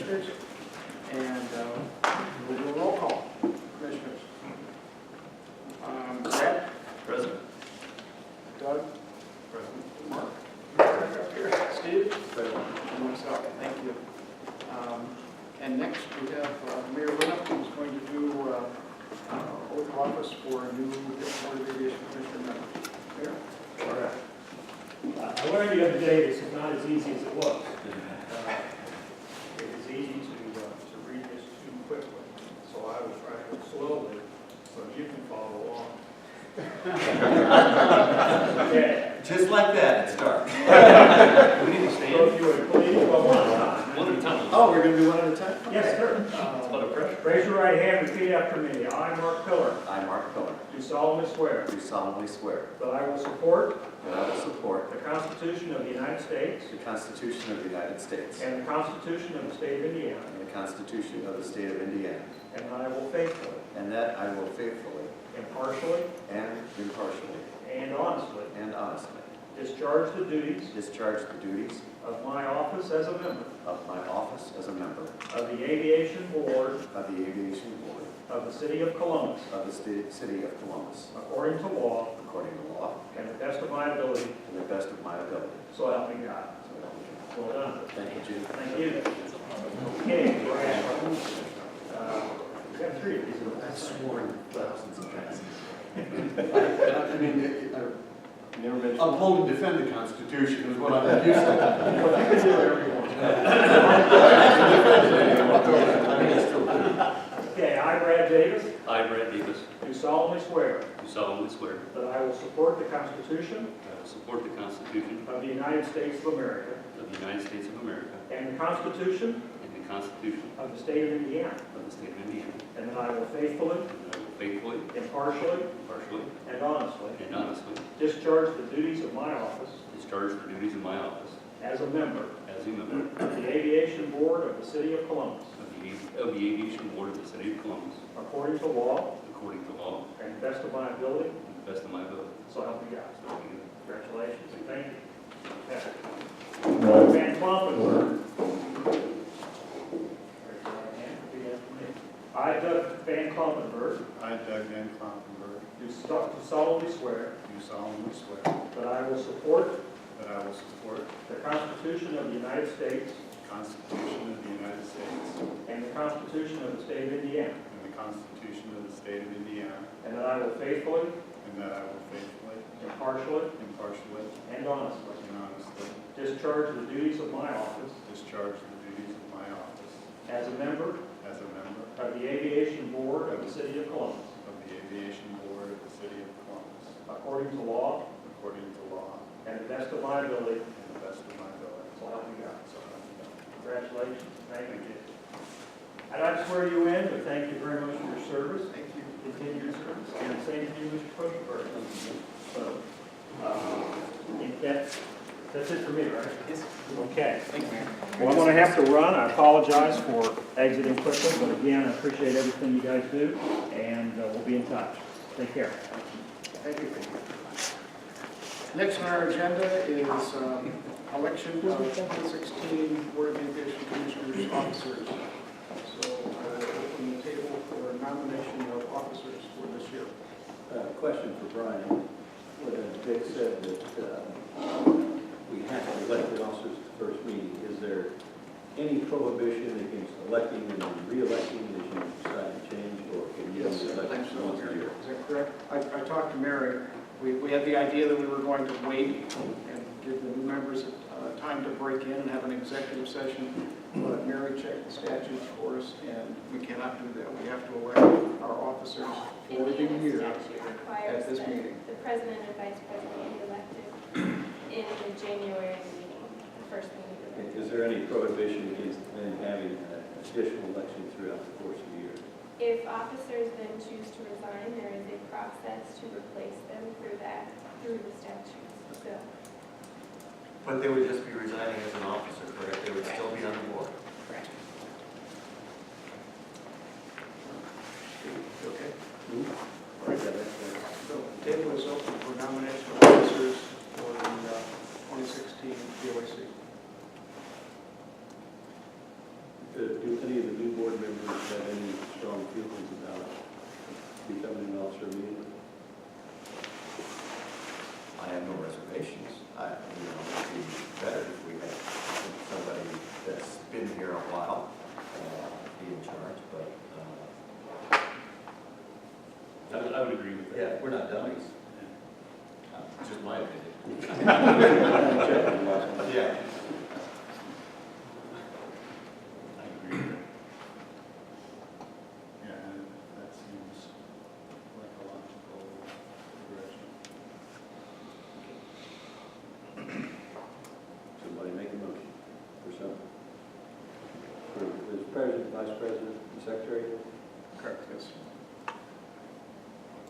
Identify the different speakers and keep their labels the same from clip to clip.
Speaker 1: Commissioners. And we'll do a roll call. Commissioners. Brad?
Speaker 2: Present.
Speaker 1: Doug? Present. Mark? Right up here. Steve?
Speaker 2: Present.
Speaker 1: And myself. Thank you. And next we have Mayor Winnup, who's going to do oath of office for a new Board of Aviation Commissioner member. Mayor?
Speaker 3: All right. I learned the other day this is not as easy as it looks. It is easy to read this too quickly, so I will try to go slowly so you can follow along. Okay.
Speaker 2: Just like that, it starts. We need to
Speaker 3: So
Speaker 2: stand.
Speaker 3: if you would please, one time.
Speaker 2: One at a time.
Speaker 1: Oh, we're going to do one at a time?
Speaker 3: Yes, sir.
Speaker 2: It's about a pressure.
Speaker 3: Raise your right hand, repeat after me. I, Mark Pillar,
Speaker 2: I, Mark Pillar,
Speaker 3: do solemnly swear
Speaker 2: do solemnly swear
Speaker 3: that I will support
Speaker 2: that I will support
Speaker 3: the Constitution of the United States
Speaker 2: the Constitution of the United States
Speaker 3: and the Constitution of the State of Indiana,
Speaker 2: and the Constitution of the State of Indiana,
Speaker 3: and that I will faithfully,
Speaker 2: and that I will faithfully
Speaker 3: impartially,
Speaker 2: and impartially
Speaker 3: and honestly discharge the duties
Speaker 2: discharge the duties
Speaker 3: of my office as a member
Speaker 2: of my office as a member
Speaker 3: of the Aviation Board
Speaker 2: of the Aviation Board
Speaker 3: of the City of Columbus,
Speaker 2: of the City of Columbus,
Speaker 3: according to law
Speaker 2: according to law
Speaker 3: and the best of my ability,
Speaker 2: and the best of my ability.
Speaker 3: so help me God.
Speaker 2: So help me God.
Speaker 3: Well done.
Speaker 2: Thank you, Jim.
Speaker 3: Thank you. Okay, Brad. We got three of these.
Speaker 2: I've sworn thousands of times.
Speaker 4: I mean,
Speaker 2: Never mentioned.
Speaker 4: uphold and defend the Constitution is what I'm used to.
Speaker 3: You can do whatever you want.
Speaker 2: I mean, it's still good.
Speaker 3: Okay, I, Brad Davis,
Speaker 5: I, Brad Davis,
Speaker 3: do solemnly swear
Speaker 5: do solemnly swear
Speaker 3: that I will support the Constitution
Speaker 5: that I will support the Constitution
Speaker 3: of the United States of America
Speaker 5: of the United States of America
Speaker 3: and the Constitution
Speaker 5: and the Constitution
Speaker 3: of the State of Indiana,
Speaker 5: of the State of Indiana,
Speaker 3: and that I will faithfully,
Speaker 5: and that I will faithfully,
Speaker 3: impartially,
Speaker 5: impartially,
Speaker 3: and honestly
Speaker 5: and honestly
Speaker 3: discharge the duties of my office
Speaker 5: discharge the duties of my office
Speaker 3: as a member
Speaker 5: as a member
Speaker 3: of the Aviation Board of the City of Columbus,
Speaker 5: of the Aviation Board of the City of Columbus,
Speaker 3: according to law
Speaker 5: according to law
Speaker 3: and the best of my ability,
Speaker 5: and the best of my ability.
Speaker 3: so help me God.
Speaker 5: So help me God.
Speaker 3: Congratulations, and thank you. Okay. Van Klompenberg. I, Doug Van Klompenberg,
Speaker 4: I, Doug Van Klompenberg,
Speaker 3: do solemnly swear
Speaker 4: do solemnly swear
Speaker 3: that I will support
Speaker 4: that I will support
Speaker 3: the Constitution of the United States
Speaker 4: the Constitution of the United States
Speaker 3: and the Constitution of the State of Indiana,
Speaker 4: and the Constitution of the State of Indiana,
Speaker 3: and that I will faithfully,
Speaker 4: and that I will faithfully,
Speaker 3: impartially,
Speaker 4: impartially,
Speaker 3: and honestly
Speaker 4: and honestly
Speaker 3: discharge the duties of my office
Speaker 4: discharge the duties of my office
Speaker 3: as a member
Speaker 4: as a member
Speaker 3: of the Aviation Board of the City of Columbus,
Speaker 4: of the Aviation Board of the City of Columbus,
Speaker 3: according to law
Speaker 4: according to law
Speaker 3: and the best of my ability,
Speaker 4: and the best of my ability.
Speaker 3: so help me God.
Speaker 4: So help me God.
Speaker 3: Congratulations. Thank you. I'd like to swear you in, but thank you very much for your service.
Speaker 1: Thank you.
Speaker 3: Continue your service. And same to you, Mr. Kushner. So, that's it for me, right?
Speaker 1: Yes.
Speaker 3: Okay.
Speaker 1: Thank you, Mayor.
Speaker 3: Well, I'm going to have to run. I apologize for exiting quickly, but again, I appreciate everything you guys do, and we'll be in touch. Take care.
Speaker 1: Thank you. Next on our agenda is election of 2016 Board of Aviation Commissioners officers. So I will open the table for nomination of officers for this year.
Speaker 6: Question for Brian. When Dick said that we have to elect the officers at the first meeting, is there any prohibition against electing and then re-electing as you decide to change, or can you
Speaker 1: Yes,
Speaker 6: only elect once a year?
Speaker 1: Is that correct? I talked to Mary. We had the idea that we were going to wait and give the new members time to break in and have an executive session, but Mary checked the statutes for us, and we cannot do that. We have to elect our officers for the
Speaker 7: Indiana
Speaker 1: year
Speaker 7: statute requires
Speaker 1: at this
Speaker 7: that
Speaker 1: meeting.
Speaker 7: the president and vice president be elected in the January meeting, the first meeting of the year.
Speaker 6: Is there any prohibition against then having additional elections throughout the course of the year?
Speaker 7: If officers then choose to resign, there is a process to replace them through the statutes. So,
Speaker 2: But they would just be resigning as an officer, correct? They would still be on the board.
Speaker 7: correct.
Speaker 1: Okay?
Speaker 6: All right,
Speaker 1: So the table is open for nomination of officers for the 2016 BOAC.
Speaker 6: Do any of the new board members have any strong feelings about becoming an officer immediately?
Speaker 2: I have no reservations. It'd be better if we had somebody that's been here a while, be in charge, but,
Speaker 5: I would agree with that.
Speaker 2: yeah, we're not dummies. Just my opinion. Yeah.
Speaker 5: I agree with that.
Speaker 4: Yeah, and that seems like a logical progression.
Speaker 6: Somebody make a motion for something. For the president, vice president, and secretary,
Speaker 1: Correct, yes.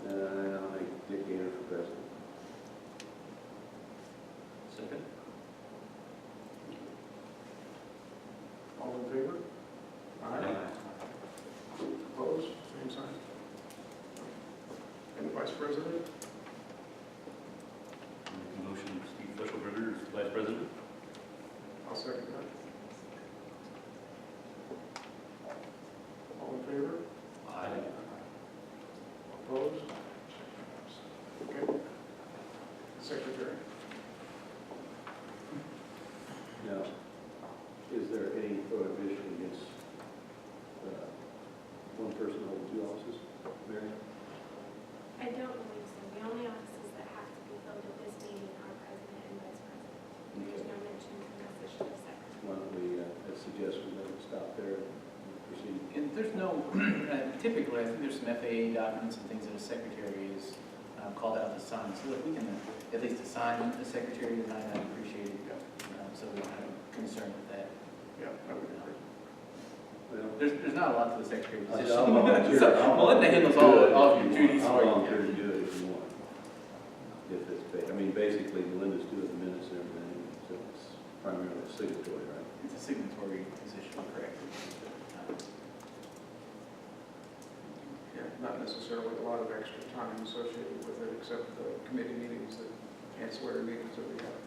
Speaker 6: and I'll make Dick Gator for president.
Speaker 5: Second?
Speaker 1: All in favor? Opposed? Same sign. And Vice President?
Speaker 5: Make a motion, Steve Fishelberger is vice president.
Speaker 1: I'll second that. All in favor?
Speaker 5: Aye.
Speaker 1: Opposed? Okay. Secretary?
Speaker 6: Now, is there any prohibition against one person holding two offices, Mary?
Speaker 7: I don't believe so. The only offices that have to be filled at this meeting are president and vice president. There's no mention in the position of secretary.
Speaker 6: Why don't we, I suggest we let it stop there and proceed.
Speaker 8: And there's no, typically, I think there's some FAA documents and things that a secretary is called out to sign. So that we can at least assign the secretary tonight, I'd appreciate it. So we don't have a concern with that.
Speaker 1: Yeah, I would agree.
Speaker 6: Well,
Speaker 8: There's not a lot to the secretary position.
Speaker 6: I'll volunteer.
Speaker 8: So, Melinda handles all of your duties
Speaker 6: I'll
Speaker 8: for you.
Speaker 6: volunteer to do it if you want. If it's, I mean, basically Melinda's doing the minutes and everything, so it's primarily signatory, right?
Speaker 8: It's a signatory position, correct?
Speaker 1: Yeah, not necessarily a lot of extra time associated with it, except the committee meetings, the ancillary meetings that we have.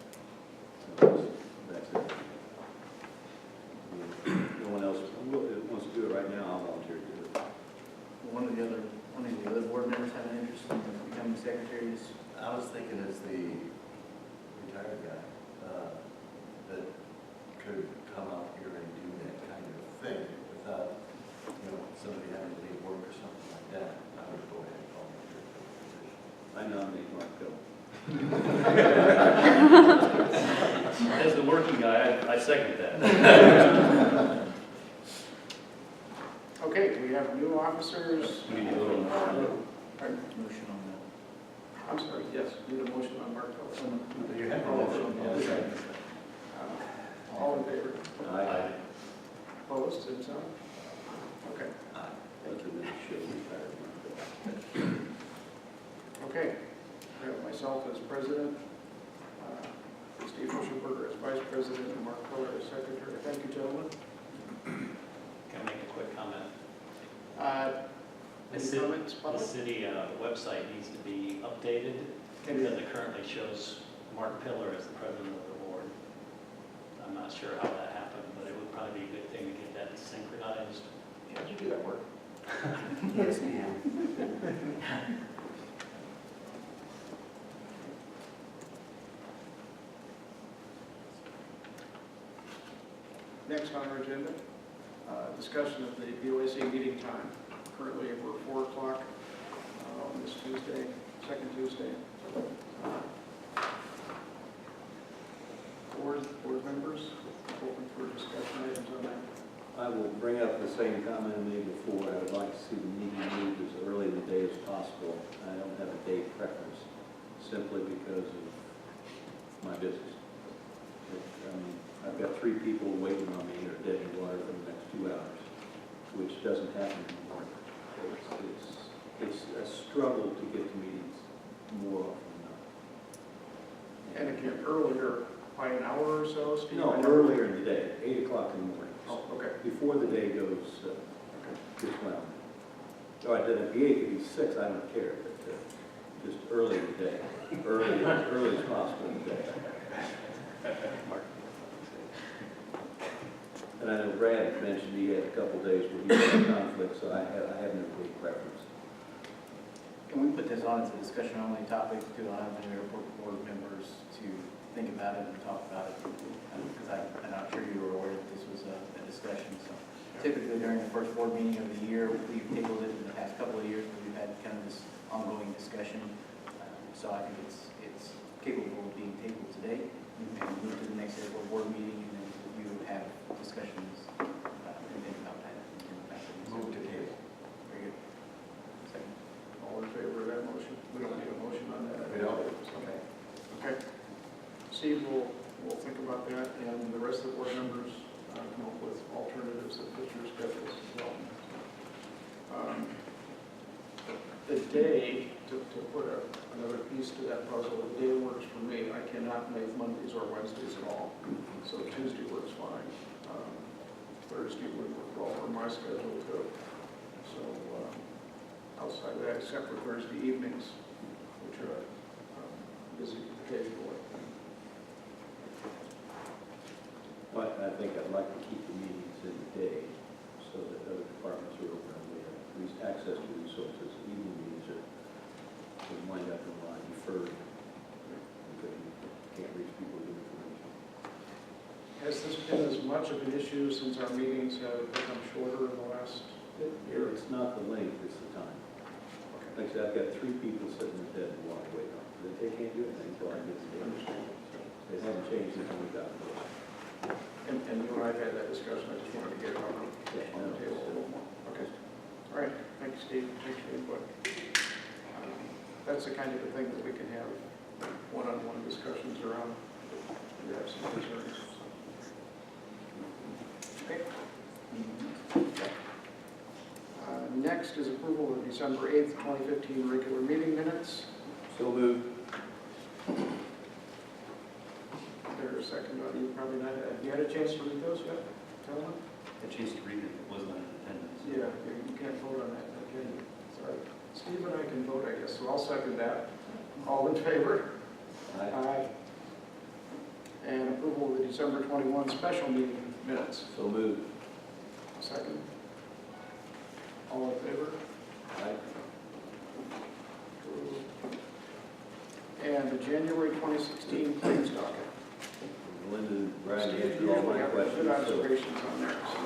Speaker 6: So that's it. No one else wants to do it right now, I'll volunteer to do it.
Speaker 8: One of the other board members have an interest in becoming secretary is
Speaker 2: I was thinking as the retired guy, that could come out here and do that kind of thing without, somebody having to leave work or something like that. I would go ahead and volunteer for the position.
Speaker 6: I nominate Mark Pill.
Speaker 5: As the working guy, I second that.
Speaker 1: Okay, we have new officers.
Speaker 5: We need to vote on that.
Speaker 1: Pardon?
Speaker 8: motion on that.
Speaker 1: I'm sorry, yes, need a motion on Mark Tellison.
Speaker 2: You have a motion, yeah.
Speaker 1: All in favor?
Speaker 5: Aye.
Speaker 1: Opposed, same sign? Okay,
Speaker 6: Thank you, Mr. Shield, retired Mark Pill.
Speaker 1: okay. We have myself as president, Steve Fishelberger as vice president, and Mark Keller as secretary. Thank you, gentlemen.
Speaker 9: Can I make a quick comment?
Speaker 1: Any
Speaker 9: The
Speaker 1: comments,
Speaker 9: The
Speaker 1: public?
Speaker 9: city website needs to be updated because it currently shows Mark Pillar as the president of the board. I'm not sure how that happened, but it would probably be a good thing to get that synchronized.
Speaker 1: How'd you do that work?
Speaker 2: Yes, ma'am.
Speaker 1: Next on our agenda, discussion of the BOAC meeting time. Currently, we're 4 o'clock on this Tuesday, second Tuesday. Board members, open for discussion items on that.
Speaker 6: I will bring up the same comment I made before. I would like to see the meeting moved as early in the day as possible. I don't have a date preference, simply because of my business. I've got 3 people waiting on me or dead in water for the next 2 hours, which doesn't happen anymore. It's a struggle to get to meetings more often than
Speaker 1: And again, earlier, by an hour or so, Steve?
Speaker 6: not. No, earlier in the day, 8 o'clock in the morning.
Speaker 1: Oh, okay.
Speaker 6: Before the day goes, gets wound. All right, then at the 8, could be 6, I don't care, but just early in the day, early as possible in the day. And I know Brad mentioned he had a couple days where he had a conflict, so I have no big preference.
Speaker 8: Can we put this on as a discussion-only topic to allow the airport board members to think about it and talk about it? Because I'm not sure you were aware that this was a discussion, so. Typically during the first board meeting of the year, we've tabled it in the past couple of years, but we've had kind of this ongoing discussion. So I think it's capable of being tabled today, and move to the next airport board meeting, and then you have discussions and think about that.
Speaker 2: Move to table.
Speaker 8: Very good. Second.
Speaker 1: All in favor of that motion? We don't need a motion on that.
Speaker 2: We don't? Okay.
Speaker 1: Okay. Steve will think about that, and the rest of the board members come up with alternatives that fit your schedules as well. The day, to put another piece to that puzzle, the day works for me. I cannot make Mondays or Wednesdays at all, so Tuesday works fine. Thursday would work well for my schedule too. So outside of that, except for Thursday evenings, which are busy occasionally.
Speaker 6: But I think I'd like to keep the meetings in the day so that other departments are open and we have at least access to resources. Evening meetings will wind up in a lot deferred because you can't reach people with information.
Speaker 1: Has this been as much of an issue since our meetings have become shorter in the last year?
Speaker 6: It's not the length, it's the time. Like I said, I've got 3 people sitting in bed and walk away. They can't do anything until I get to the understand. They haven't changed since we got there.
Speaker 1: And you and I have had that discussion, I just wanted to get it on the table a little more. Okay. All right, thanks, Steve, thanks for your input. That's the kind of a thing that we can have one-on-one discussions around if you have some concerns. Okay. Next is approval of December 8th, 2015 regular meeting minutes.
Speaker 6: So moved.
Speaker 1: There's a second, you probably not, have you had a chance to read those yet? Tell them?
Speaker 5: I chance to read it, it wasn't in attendance.
Speaker 1: Yeah, you can't vote on that, can you? Sorry. Steve and I can vote, I guess, so I'll second that. All in favor? Aye. And approval of the December 21 special meeting minutes.
Speaker 6: So moved.
Speaker 1: Second. All in favor?
Speaker 6: Aye.
Speaker 1: And the January 2016 claims docket.
Speaker 6: Linda and Brian
Speaker 1: Steve,
Speaker 6: answered
Speaker 1: you
Speaker 6: all my
Speaker 1: have
Speaker 6: questions.
Speaker 1: good
Speaker 6: so-
Speaker 1: observations on there. So.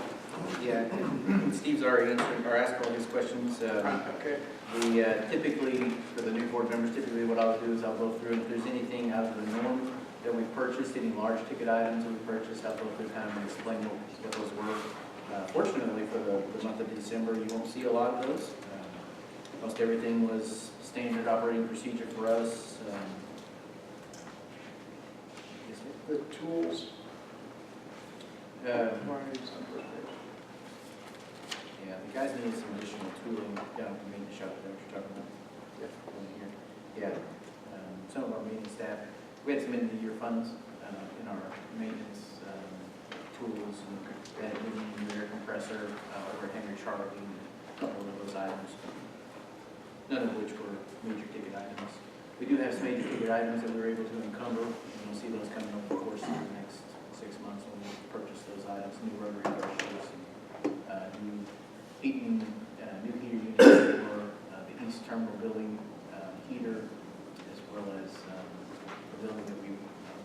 Speaker 8: Yeah, Steve's already answered or asked all his questions.
Speaker 1: Okay.
Speaker 8: We typically, for the new board members, typically what I'll do is I'll go through, and if there's anything out of the norm that we purchased, any large ticket items that we purchased, I'll go through kind of and explain what those were. Fortunately, for the month of December, you won't see a lot of those. Most everything was standard operating procedure for us. Yes, sir.
Speaker 1: The tools. Why is on first page?
Speaker 8: Yeah, the guys needed some additional tooling down at the maintenance shop there, what you're talking about. Over here. Yeah, some of our maintenance staff, we had some end-of-the-year funds in our maintenance tools, and we had a new air compressor over at Henry Charlie, and a couple of those items, none of which were major ticket items. We do have some major ticket items that we were able to encumber, and you'll see those coming over the course of the next 6 months when we purchase those items, new rotary brushes, and new heating, new heater units for the East Terminal building heater, as well as the building that we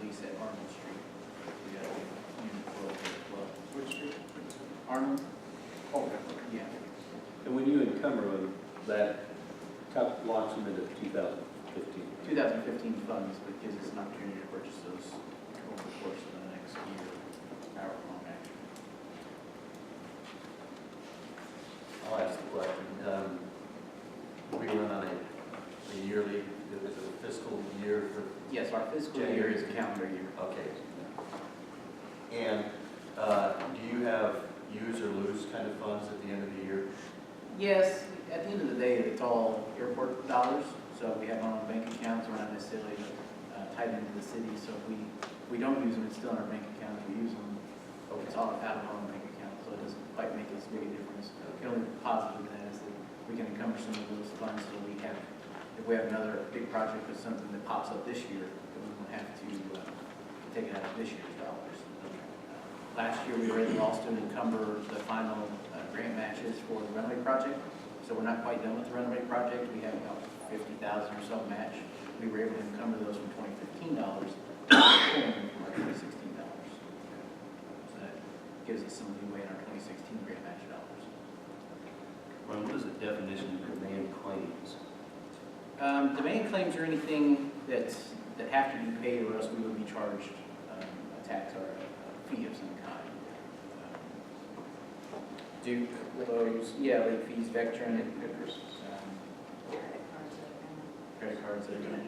Speaker 8: lease at Arnold Street. We got a unit for over as well.
Speaker 1: Which street?
Speaker 8: Arnold?
Speaker 1: Oh,
Speaker 8: Yeah.
Speaker 6: And when you encumber them, that locks them into 2015.
Speaker 8: 2015 funds, but gives us an opportunity to purchase those over the course of the next year, however long actually.
Speaker 2: I'll ask the question. We run on a yearly, is it a fiscal year for?
Speaker 8: Yes, our fiscal year is a calendar year.
Speaker 2: Okay. And do you have use or lose kind of funds at the end of the year?
Speaker 8: Yes, at the end of the day, it's all airport dollars, so we have our own bank accounts, we're not necessarily tied into the city, so if we don't use them, it's still in our bank account. If we use them, it's all out of our own bank account, so it doesn't quite make as big a difference. The only positive in that is that we can encumber some of those funds, so we have, if we have another big project or something that pops up this year, then we won't have to take it out of this year's dollars. Last year, we were able also to encumber the final grant matches for the runway project. So we're not quite done with the runway project. We have about 50,000 or so match. We were able to encumber those from 2015 dollars from our 2016 dollars. So that gives us some leeway in our 2016 grant match dollars.
Speaker 5: Ron, what is the definition of demand claims?
Speaker 8: Demand claims are anything that have to be paid, or else we would be charged a tax or a fee of some kind. Duke, those, yeah, late fees, Vectren, credit cards that are going.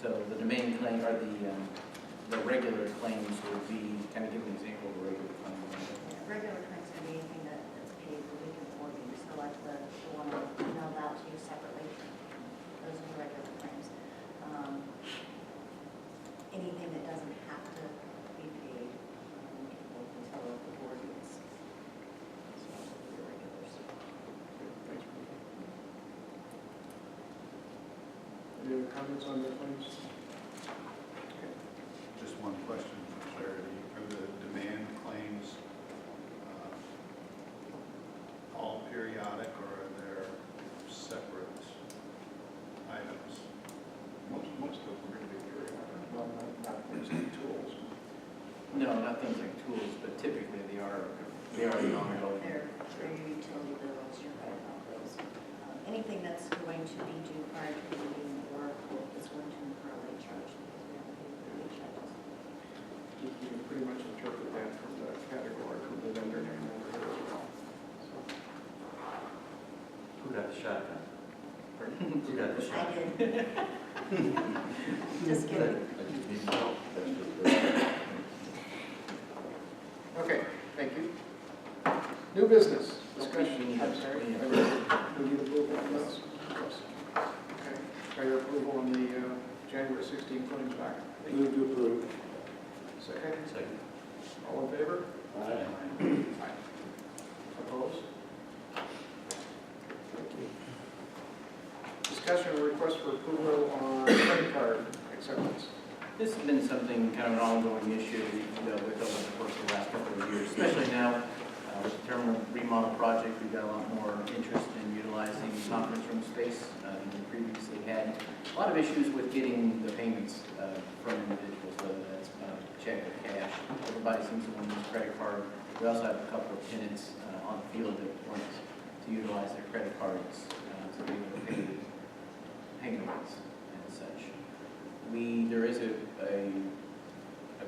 Speaker 8: So the demand claim, or the regular claims would be, kind of give an example of a regular claim.
Speaker 10: Regular claims can be anything that's paid the week before you, so like the one I emailed out to you separately, those are the regular claims. Anything that doesn't have to be paid, until the board meets. So those are the regulars.
Speaker 1: Thanks. Any other comments on the claims?
Speaker 4: Just one question for clarity. Are the demand claims all periodic, or are there separate items?
Speaker 1: Most of them are going to be periodic. Well, not things like tools.
Speaker 8: No, not things like tools, but typically they are ongoing.
Speaker 10: They're your utility bills, your credit card bills. Anything that's going to be due prior to the beginning of work is going to incur a late charge because we have to pay the late charges.
Speaker 1: You can pretty much interpret that from the category, from the vendor name over here as well. So,
Speaker 5: Who got the shotgun? Who got the
Speaker 10: I
Speaker 5: shotgun?
Speaker 10: did. Just kidding.
Speaker 6: I just need to know. That's just,
Speaker 1: Okay, thank you. New business,
Speaker 8: Discussion.
Speaker 1: discussion. I'm sorry. We need approval on this? Yes. Okay, prior approval on the January 16 claims back.
Speaker 6: move to approve.
Speaker 1: Second,
Speaker 5: Second.
Speaker 1: all in favor?
Speaker 6: Aye.
Speaker 1: Aye. Opposed? Thank you. Discussion and request for approval on credit card acceptance.
Speaker 8: This has been something, kind of an ongoing issue that we've dealt with over the course of the last couple of years, especially now with the terminal remodel project. We've got a lot more interest in utilizing conference room space than we previously had. A lot of issues with getting the payments from individuals, whether that's check or cash. Everybody seems to want to use credit card. We also have a couple of tenants on the field that want to utilize their credit cards to be able to pay payments and such. There is a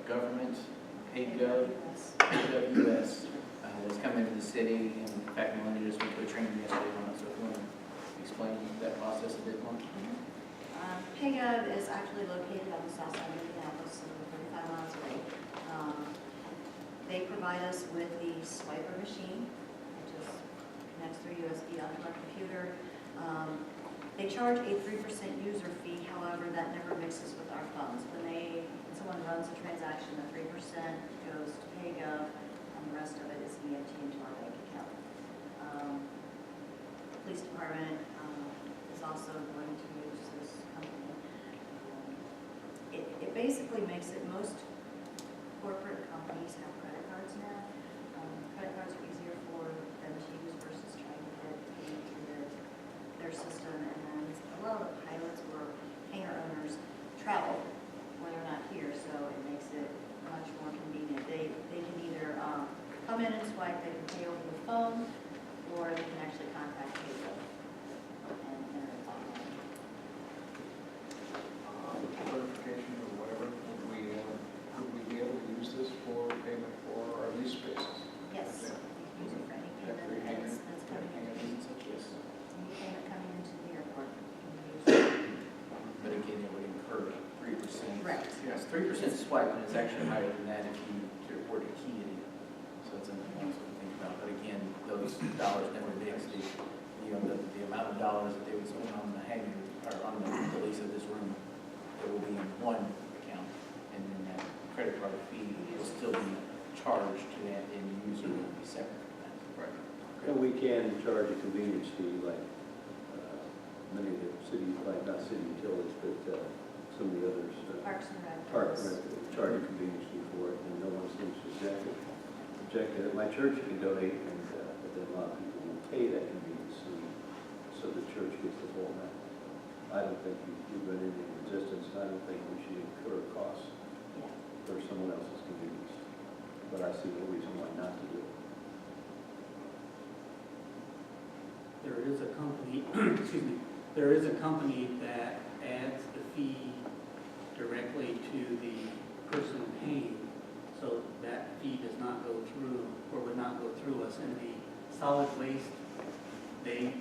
Speaker 8: government, PayGov.US, that's come into the city, and in fact, Melinda just went to a training yesterday on it, so if you want to explain that process a bit more.
Speaker 10: PayGov is actually located on the south side of Minneapolis, so we're 35 miles away. They provide us with the swiper machine, which just connects through USB onto our computer. They charge a 3% user fee, however, that never mixes with our funds. When someone runs a transaction, the 3% goes to PayGov, and the rest of it is EFT into our bank account. Police department is also going to use this company. It basically makes it, most corporate companies have credit cards now. Credit cards are easier for them to use versus trying to get paid through their system. And then a lot of the pilots or hangar owners travel when they're not here, so it makes it much more convenient. They can either come in and swipe, they can pay over the phone, or they can actually contact PayPal and enter it online.
Speaker 1: Clarification or whatever, would we be able to use this for payment for our lease spaces?
Speaker 10: Yes, you can use it for any payment that's coming in. Any payment coming into the airport. you can use it.
Speaker 8: But again, it would incur 3%.
Speaker 10: Correct.
Speaker 8: Yes, 3% swipe, and it's actually higher than that if you were to key it in. So it's something else to think about. But again, those dollars never mix. The amount of dollars that they would spend on the hangar, or on the lease of this room, it will be in one account, and then that credit card fee will still be charged to that end user, will be separate from that. Right.
Speaker 6: And we can charge a convenience fee like many of the city, like not city utilities, but some of the others.
Speaker 10: Parks and Rec.
Speaker 6: Parks and Rec charge a convenience fee for it, and no one seems to object it. At my church, you can donate, and but then a lot of people will pay that convenience fee, so the church gets the full amount. I don't think we've run into any resistance, and I don't think we should incur costs
Speaker 10: Yeah.
Speaker 6: for someone else's convenience. But I see no reason why not to do it.
Speaker 11: There is a company, excuse me, there is a company that adds the fee directly to the person paying, so that fee does not go through, or would not go through us. And the solid waste, they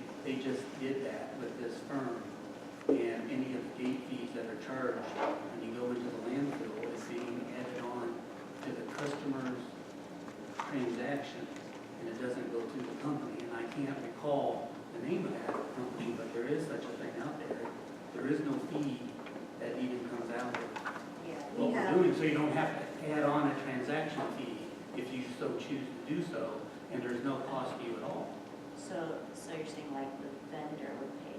Speaker 11: just did that with this firm. And any of the gate fees that are charged when you go into the landfill is being added on to the customer's transaction, and it doesn't go through the company. And I can't recall the name of that company, but there is such a thing out there. There is no fee that even comes out of
Speaker 10: Yeah,
Speaker 11: what
Speaker 10: we
Speaker 11: we're
Speaker 10: have,
Speaker 11: doing, so you don't have to add on a transaction fee if you so choose to do so, and there's no cost to you at all.
Speaker 10: so you're saying like the vendor would pay,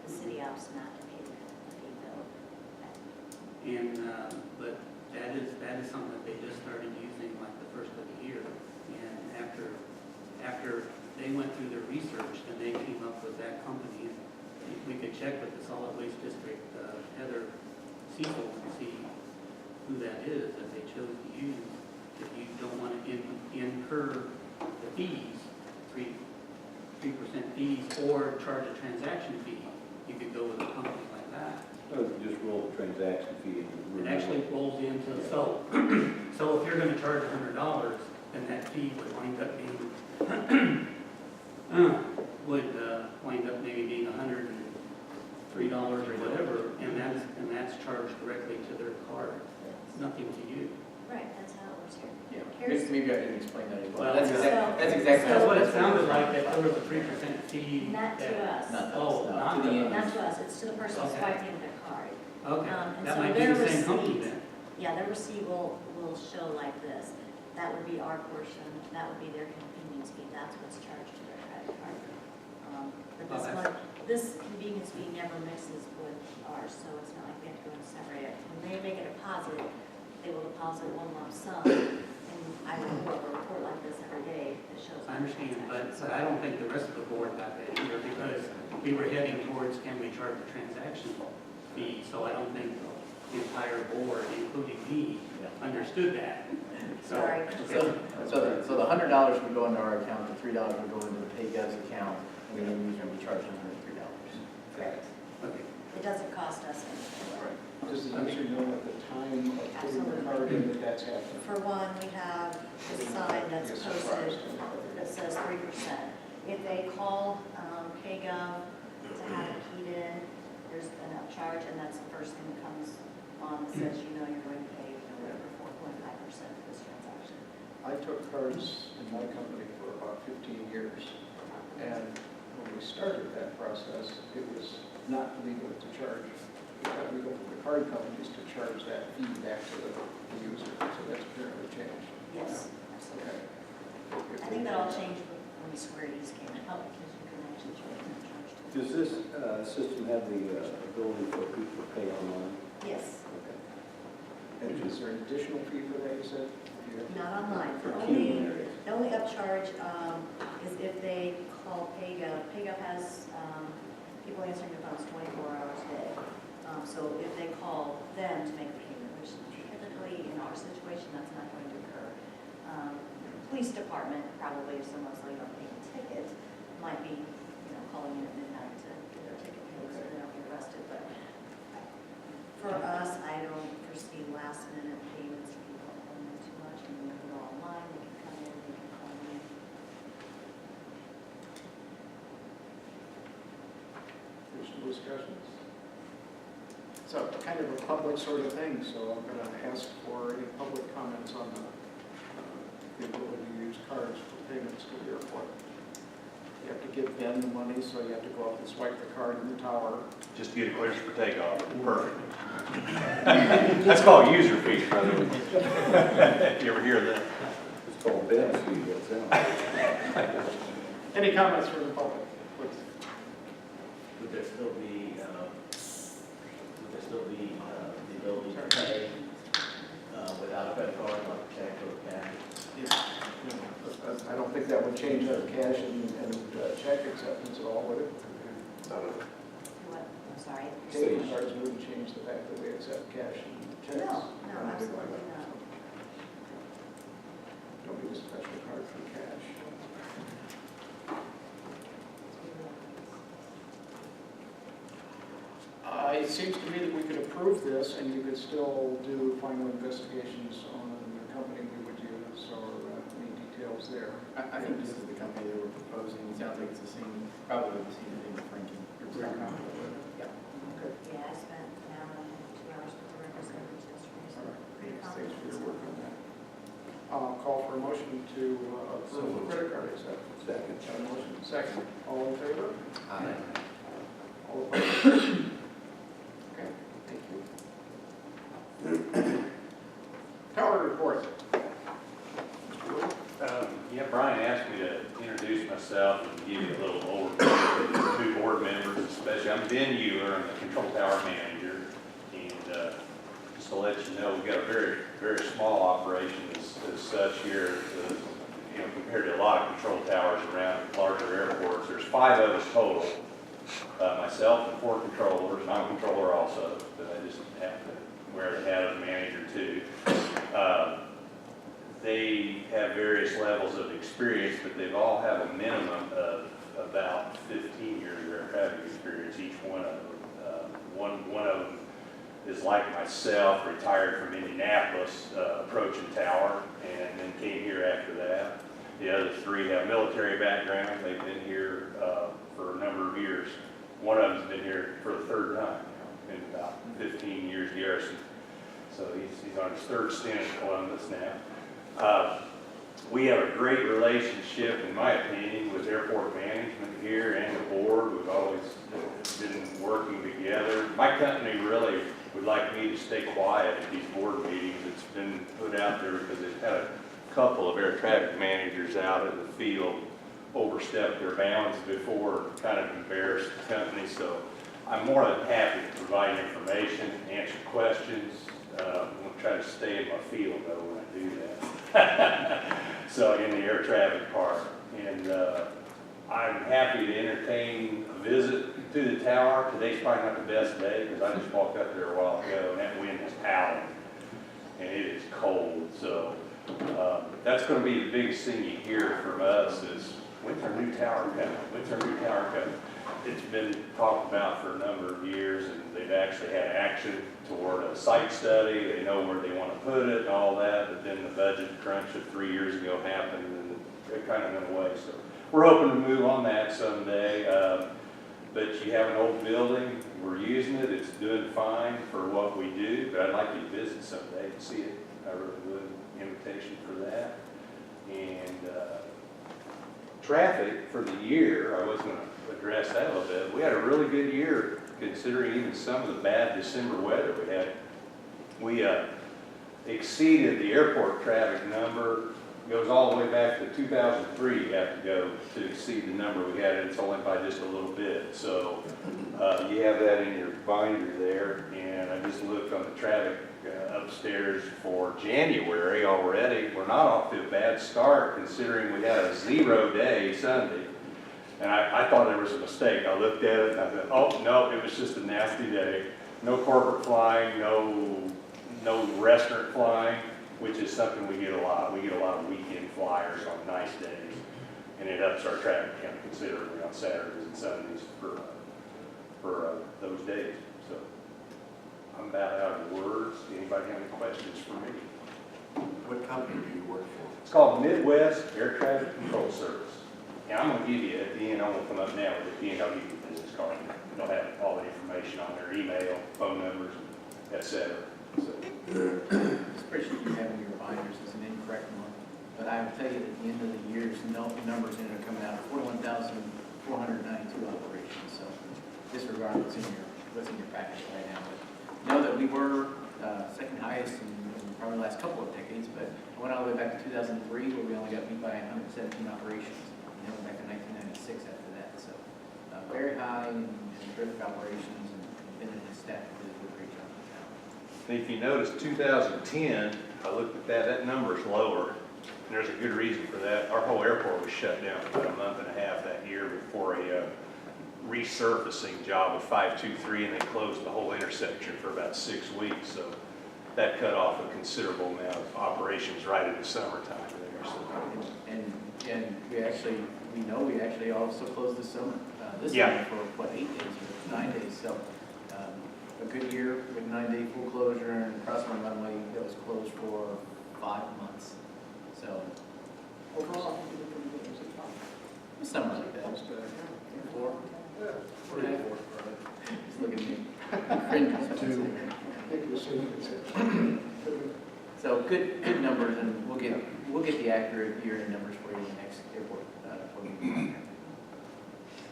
Speaker 10: the city opts not to pay the fee bill?
Speaker 11: And, but that is something that they just started using like the first of the year. And after they went through their research, then they came up with that company. And we could check with the Solid Waste District, Heather Cecil, and see who that is that they chose to use. If you don't want to incur the fees, 3% fees, or charge a transaction fee, you could go with a company like that.
Speaker 6: Or you just roll the transaction fee.
Speaker 11: It actually rolls into, so if you're gonna charge $100, then that fee would wind up being, wind up maybe being $103 or whatever, and that's charged directly to their card, nothing to you.
Speaker 10: Right, that's how it works here.
Speaker 8: Yeah,
Speaker 10: Here's-
Speaker 8: maybe I didn't explain that as well.
Speaker 11: Well,
Speaker 8: That's
Speaker 10: so-
Speaker 8: exactly.
Speaker 11: That's what it sounded like, that there was a 3% fee.
Speaker 10: Not to
Speaker 11: that-
Speaker 10: us.
Speaker 8: Not to us,
Speaker 11: Oh,
Speaker 8: no,
Speaker 11: not
Speaker 8: to the
Speaker 11: to
Speaker 8: end.
Speaker 10: Not to us, it's to the person
Speaker 11: Okay.
Speaker 10: swiping their card.
Speaker 11: Okay,
Speaker 10: And
Speaker 11: that
Speaker 10: so
Speaker 11: might be
Speaker 10: their
Speaker 11: the same company
Speaker 10: receipt-
Speaker 11: then.
Speaker 10: Yeah, their receipt will show like this. That would be our portion, that would be their convenience fee, that's what's charged to their credit card. But
Speaker 11: Oh,
Speaker 10: this
Speaker 11: that's-
Speaker 10: one, this convenience fee never mixes with ours, so it's not like we have to go and separate it. When they make a deposit, they will deposit one lump sum, and I report like this every day that shows.
Speaker 11: I understand, but I don't think the rest of the board got that either, because we were heading towards, can we charge a transaction fee? So I don't think the entire board, including me, understood that.
Speaker 10: Sorry.
Speaker 8: So the $100 would go into our account, the $3 would go into the PayGov's account, and the end user would be charged $103.
Speaker 10: Correct.
Speaker 11: Okay.
Speaker 10: It doesn't cost us anything.
Speaker 1: Does the user know at the time of putting the card in that that's happening?
Speaker 10: For one, we have the sign that's
Speaker 1: Yes,
Speaker 10: posted
Speaker 1: surprised.
Speaker 10: that says 3%. If they call PayGov to have it keyed in, there's an upcharge, and that's the first thing that comes on that says, you know, you're going to pay, whatever, 4.5% for this transaction.
Speaker 1: I took cards in my company for about 15 years, and when we started that process, it was not legal to charge, not legal for the card companies to charge that fee back to the user, so that's apparently changed.
Speaker 10: Yes, absolutely.
Speaker 1: Okay.
Speaker 10: I think that all changed when the Square E's came out, because you can actually charge them charge to.
Speaker 6: Does this system have the ability for people to pay online?
Speaker 10: Yes,
Speaker 6: Okay.
Speaker 1: And is there an additional fee for that, you said? Do you have-
Speaker 10: not online.
Speaker 6: For
Speaker 10: The
Speaker 6: queuing areas.
Speaker 10: only upcharge is if they call PayGov. PayGov has people answering their phones 24 hours a day. So if they call them to make a payment, which typically in our situation, that's not going to occur. Police department, probably if someone's late on paying a ticket, might be, calling in at midnight to get their ticket paid so they don't get arrested. But for us, I don't foresee last minute payments. People calling in too much, and we go online, they can come in, they can call in.
Speaker 1: Additional discussions? So kind of a public sort of thing, so I'm going to ask for any public comments on the ability to use cards for payments to the airport. You have to give Ben the money, so you have to go up and swipe the card in the tower.
Speaker 12: Just to get it cleared for takeoff. Perfect. That's called user fees, brother. You ever hear that?
Speaker 6: It's called Ben's fee, that's out.
Speaker 1: Any comments from the public, please?
Speaker 5: Would there still be, the ability to pay
Speaker 6: without a credit card, like check or cash.
Speaker 1: I don't think that would change our cash and check acceptance at all, would it?
Speaker 10: What, I'm sorry?
Speaker 1: State cards wouldn't change the fact that we accept cash and checks.
Speaker 10: No, no,
Speaker 1: or anything like
Speaker 10: absolutely
Speaker 1: that.
Speaker 10: not.
Speaker 1: Don't need a special card for cash. It seems to me that we could approve this and you could still do final investigations on the company we would use or any details there.
Speaker 8: I think this is the company that we're proposing. It sounds like it's the same, probably the same thing with Frankie.
Speaker 1: Pretty confident with it?
Speaker 8: Yeah.
Speaker 1: Okay.
Speaker 10: Yeah, I spent an hour and a half, 2 hours with the representatives yesterday, so
Speaker 1: All right.
Speaker 10: pretty
Speaker 1: Thanks for
Speaker 10: confident.
Speaker 1: your work on that. I'll call for a motion to approve the credit card acceptance.
Speaker 2: Second.
Speaker 1: Got a motion, second. All in favor?
Speaker 8: Aye.
Speaker 1: All opposed? Okay, thank you. Tower report. Mr. Wood?
Speaker 12: Yeah, Brian asked me to introduce myself and give you a little overview of the two board members, especially. I'm Ben Euler, I'm the control tower manager. And just to let you know, we've got a very, very small operation as such here. Compared to a lot of control towers around larger airports, there's 5 of us total. Myself and 4 controllers, I'm a controller also, but I just have to wear the hat of manager too. They have various levels of experience, but they all have a minimum of about 15 years of air traffic experience, each one of them. One of them is like myself, retired from Indianapolis, approaching tower, and then came here after that. The other 3 have military background. They've been here for a number of years. One of them's been here for the 3rd time, in about 15 years garrison. So he's on his 3rd stint at Columbus now. We have a great relationship, in my opinion, with airport management here and the board. We've always been working together. My company really would like me to stay quiet at these board meetings. It's been put out there because they've had a couple of air traffic managers out in the field overstep their bounds before, kind of embarrassed the company. So I'm more than happy to provide information, answer questions. I'm going to try to stay in my field though when I do that. So in the air traffic part. And I'm happy to entertain a visit to the tower. Today's probably not the best day because I just walked up there a while ago and that wind is howling and it is cold. So that's going to be the biggest thing you hear from us is, when's our new tower coming? When's our new tower coming? It's been talked about for a number of years, and they've actually had action toward a site study. They know where they want to put it and all that, but then the budget crunch of 3 years ago happened, and it kind of went away. So we're hoping to move on that someday. But you have an old building. We're using it. It's doing fine for what we do, but I'd like you to visit someday and see it. I really would. Invitation for that. And traffic for the year, I was going to address that a little bit. We had a really good year considering even some of the bad December weather we had. We exceeded the airport traffic number. Goes all the way back to 2003. You have to go to exceed the number we had, and it's only by just a little bit. So you have that in your binder there. And I just looked on the traffic upstairs for January already. We're not off to a bad start considering we had a 0 day Sunday. And I thought there was a mistake. I looked at it and I thought, oh, no, it was just a nasty day. No corporate flying, no restaurant flying, which is something we get a lot. We get a lot of weekend flyers on nice days. And it ups our traffic count considerably on Saturdays and Sundays for those days. So I'm about out of words. Anybody have any questions for me?
Speaker 2: What company do you work for?
Speaker 12: It's called Midwest Air Traffic Control Service. And I'm going to give you, at the end, I'm going to come up now, but at the end I'll give you a business card. They'll have all the information on their email, phone numbers, et cetera. So,
Speaker 8: This spreadsheet you have in your binders is an incorrect one, but I will tell you at the end of the year's numbers ended up coming out at 41,492 operations. So disregard what's in your package right now. But know that we were second highest in probably the last couple of decades, but I went all the way back to 2003 where we only got beat by 117 operations. And then back in 1996 after that. So very high and terrific operations, and Ben and his staff did a great job.
Speaker 12: if you notice, 2010, I looked at that, that number's lower, and there's a good reason for that. Our whole airport was shut down for about a month and a half that year before a resurfacing job of 523, and they closed the whole intersection for about 6 weeks, so that cut off a considerable amount of operations right in the summertime there, so.
Speaker 8: And we actually also closed this summer, this
Speaker 12: Yeah.
Speaker 8: summer for, what, 8 days or 9 days, so a good year with 9-day full closure and crossing runway that was closed for 5 months, so
Speaker 1: Overall, I think we did pretty good. Was it five?
Speaker 8: something like that.
Speaker 1: Almost,
Speaker 8: 4.
Speaker 1: yeah.
Speaker 8: Yeah. Just look at me. Cringe.
Speaker 1: I think we're seeing it.
Speaker 8: So good numbers, and we'll get the accurate year-end numbers for you in the next airport board meeting.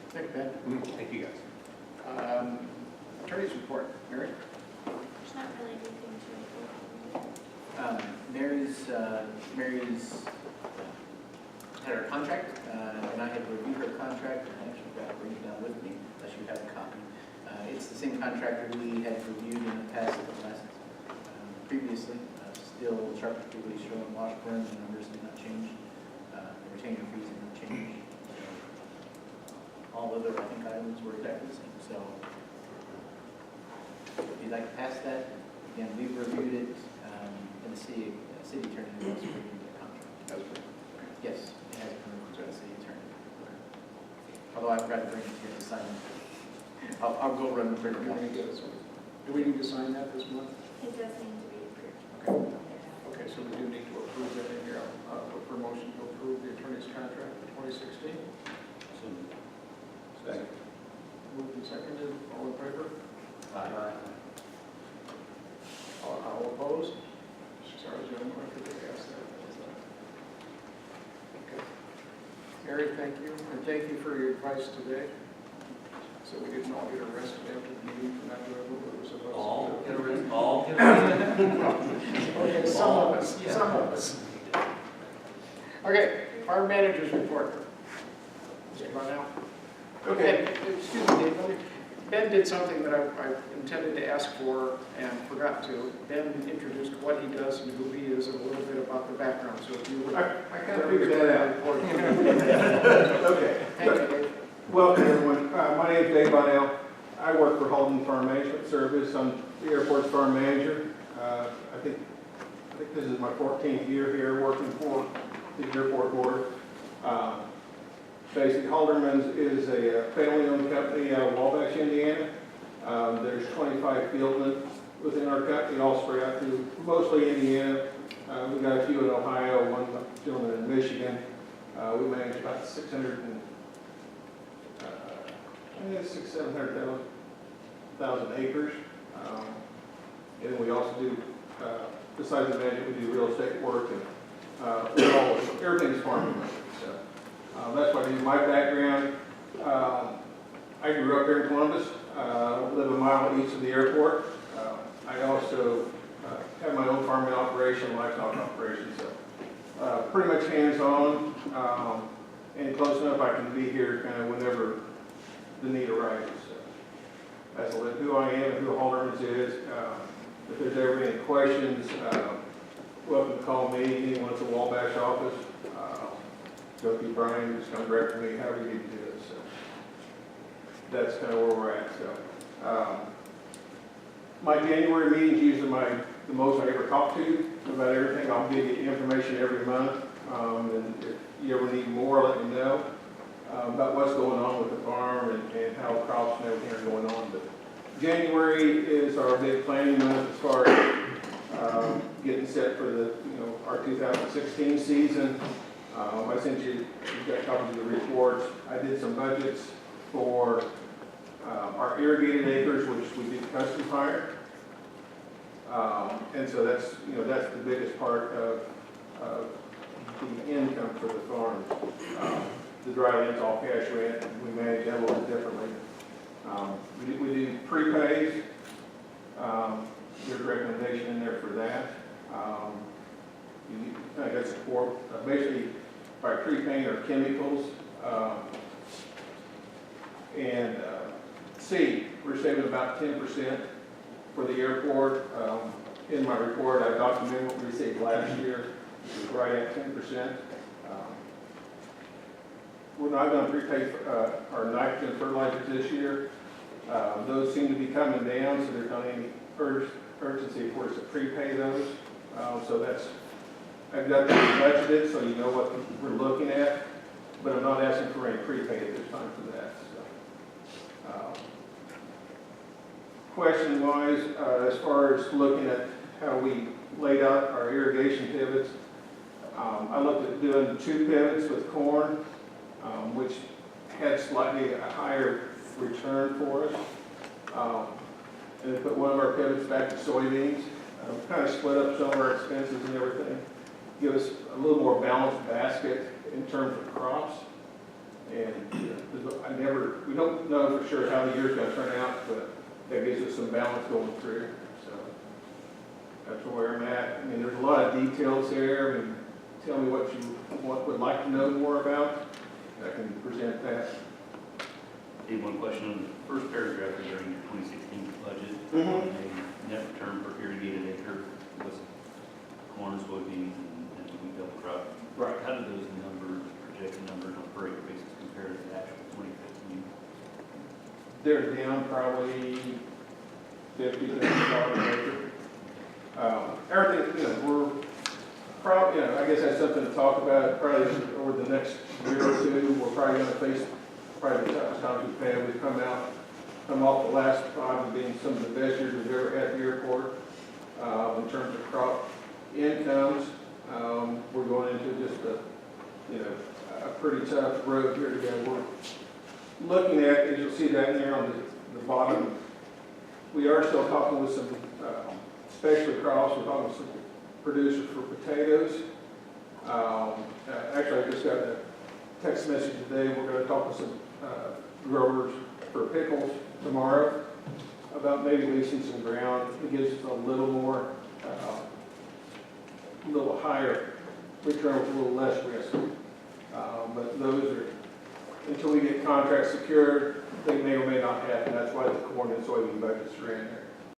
Speaker 1: Thank you, Ben.
Speaker 12: Thank you, guys.
Speaker 1: Attorney's report, Mary?
Speaker 7: There's not really anything to report.
Speaker 8: Mary's had her contract, and I had reviewed her contract, and I actually got it written down with me, unless you have a copy. It's the same contract that we had reviewed in the past, previously. Still Sharp activity showing Washburn, the numbers did not change. The retainer fees did not change. All other, I think, items were exactly the same. So if you'd like to pass that, again, we've reviewed it, and the city attorney has reviewed the contract. Yes, it has been reviewed by the city attorney. Although I've got to bring it here to sign it. I'll go run the printer.
Speaker 1: Do we need to sign that this month?
Speaker 7: It does need to be approved.
Speaker 1: Okay, so we do need to approve that in here. Look for a motion to approve the attorney's contract for 2016.
Speaker 6: Second.
Speaker 1: Moved and seconded, all in favor?
Speaker 6: Aye.
Speaker 1: All opposed? Sorry, gentlemen, I forgot to ask that. Okay. Mary, thank you, and thank you for your advice today. So we didn't all get arrested after the meeting for not doing what we were supposed to do.
Speaker 5: All get arrested.
Speaker 1: Okay, some of us. Okay, our manager's report. Mr. Brownell? Okay, excuse me, Dave. Ben did something that I intended to ask for and forgot to. Ben introduced what he does and who he is and a little bit about the background, so if you would.
Speaker 13: I kind of figured that out. Okay.
Speaker 1: Thank you, Dave.
Speaker 13: Welcome, everyone. My name is Dave Bonnell. I work for Holden Farm Management Service. I'm the airport's farm manager. I think this is my 14th year here working for the airport board. Basically, Halderman's is a family-owned company out of Wabash, Indiana. There's 25 fieldmen within our company, all spread out through mostly Indiana. We've got a few in Ohio, one gentleman in Michigan. We manage about 700,000 acres. And we also do, besides the management, we do real estate work and everything's farming related. So that's what I do. My background, I grew up here in Columbus, live a mile east of the airport. I also have my own farming operation, livestock operation, so pretty much hands-on and close enough I can be here kind of whenever the need arises. So that's a little who I am and who Halderman's is. If there's ever any questions, welcome to call me, anyone at the Wabash office. Go through Brian, just come direct to me, however you need to do it. So that's kind of where we're at. So my January meeting's usually the most I ever talk to about everything. I'll give you information every month. And if you ever need more, let me know about what's going on with the farm and how crops and everything are going on. But January is our big planning month as far as getting set for our 2016 season. I sent you've got copies of the reports. I did some budgets for our irrigated acres, which we did custom hire. And so that's the biggest part of the income for the farm. The dry land's all cash rent. We manage that a little differently. We do prepays. There's a recommendation in there for that. I got support basically by prepaying our chemicals and seed. We're saving about 10% for the airport. in my report, I documented what we received last year, which was right at 10%. We're not going to prepay our nitrogen fertilizers this year. Those seem to be coming down, so there's not any urgency for us to prepay those. So that's, I've got that budgeted, so you know what we're looking at, but I'm not asking for any prepay at this time for that. So, question-wise, as far as looking at how we laid out our irrigation pivots, I looked at doing 2 pivots with corn, which had slightly a higher return for us. And then put one of our pivots back to soybeans. Kind of split up some of our expenses and everything. Give us a little more balanced basket in terms of crops. And we don't know for sure how the year's going to turn out, but that gives us some balance going through. So that's where I'm at. I mean, there's a lot of details there. I mean, tell me what you would like to know more about. I can present that.
Speaker 5: Hey, one question on the first paragraph regarding your 2016 budget.
Speaker 13: Mhm.
Speaker 5: A net return per irrigated acre was corn, soybeans, and wheat double crop.
Speaker 13: Right.
Speaker 5: How do those numbers, projected numbers on a per acre basis compare to the actual 2015?
Speaker 13: They're down probably $50,000 an acre. Everything, we're probably, I guess that's something to talk about probably over the next year or two. We're probably going to face probably the toughest times we've had. We've come off the last 5 as being some of the best years we've ever had at the airport in terms of crop incomes. We're going into just a pretty tough road here to go. We're looking at, as you'll see down here on the bottom, we are still talking with some specialty crops. We're talking with some producers for potatoes. Actually, I just got a text message today. We're going to talk with some growers for pickles tomorrow about maybe leasing some ground. It gives us a little more, a little higher return with a little less risk. But those are, until we get contracts secured, they may or may not happen. That's why the corn and soybean budgets are in there.